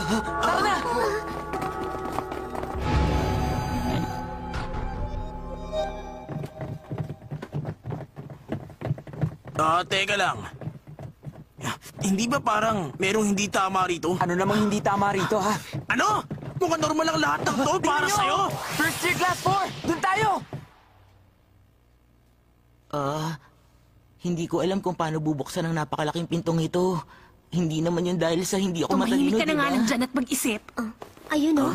Tara na! Teka lang. Hindi ba parang merong hindi tama rito? Ano namang hindi tama rito, ha? Ano? Mukhang normal lang lahat ng to para sa'yo. First year class 4! Doon tayo! Hindi ko alam kung paano bubuksan ang napakalaking pintong ito. Hindi naman yun dahil sa hindi ako matalino, Tumahimik ka na nga diba? lang dyan at mag-isip. Ayun o.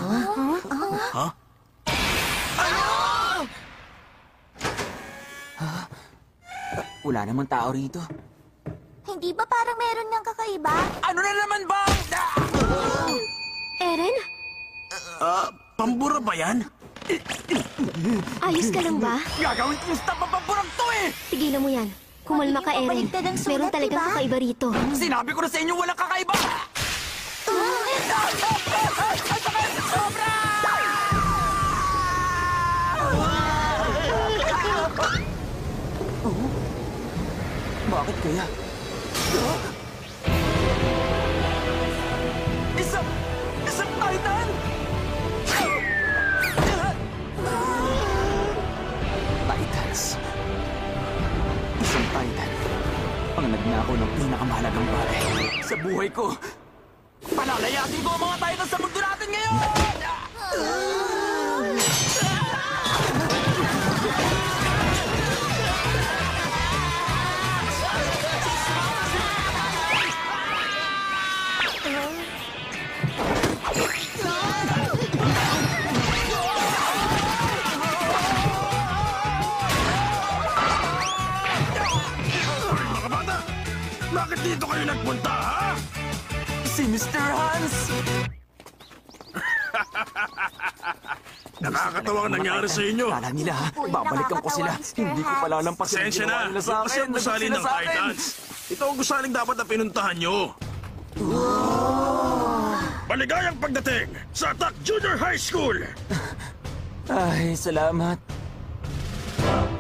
Ha? Wala namang tao rito. Hindi ba parang meron niyang kakaiba? Ano na naman ba? Eren, Pambura ba yan? ayos ka lang ba? Gagawin kong stop ang pampurang to eh! Tigilan mo yan. Kumalma ka, Eren. Meron talagang kakaiba rito. Sinabi ko na sa inyo walang kakaiba! Sobra! Bakit kaya? Isang Titan! Titans. Isang Titan. Ang nagnakaw ng pinakamahalagang bagay sa buhay ko. Palalayasin ko ang mga Titan sa mundo natin ngayon! Mga bata, bakit dito kayo nagpunta, ha? Si Mr. Hans! Nakakatawang nangyari sa inyo. Kala nila, babalikan ko sila. Hindi ko palalampasin ang Pasensya ginawa na. nila sa Ito kasi akin. ang gusali ng Titans. Ito ang gusaling dapat na pinuntahan nyo. Maligayang pagdating sa Attack Junior High School! Ay, salamat.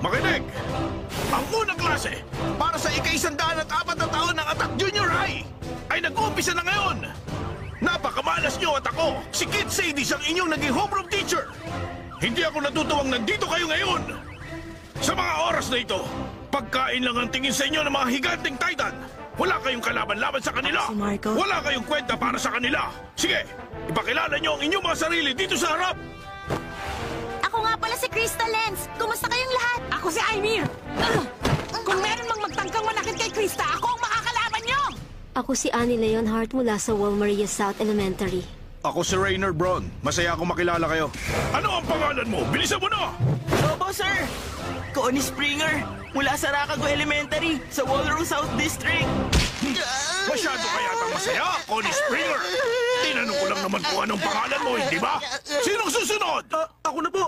Makinig! Ang unang klase para sa ika-104 na taon ng Attack Junior High ay nag-uumpisa na ngayon. Napakamalas nyo at ako, si Kid Sadis ang inyong naging homeroom teacher. Hindi ako natutuwang nandito kayo ngayon. Sa mga oras na ito, pagkain lang ang tingin sa inyo ng mga higanting Titan. Wala kayong kalaban-laban sa kanila. Si Marco. Wala kayong kwenta para sa kanila. Sige, ipakilala nyo ang inyong mga sarili dito sa harap. Ako nga pala si Crystal Lens. Kumusta kayong lahat? Ako si Ymir! Kung meron mang magtangkang manakit kay Krista, ako ang makakalaban niyo! Ako si Annie Leonhardt mula sa Walmaria South Elementary. Ako si Rainer Braun. Masaya akong makilala kayo. Ano ang pangalan mo? Bilisan mo na! Opo, sir! Connie Springer, mula sa Rakago Elementary, sa Walrus South District. Masyado ka yatang masaya, Connie Springer. Tinanong ko lang naman kung anong pangalan mo, hindi ba? Sinong susunod? Ako na po.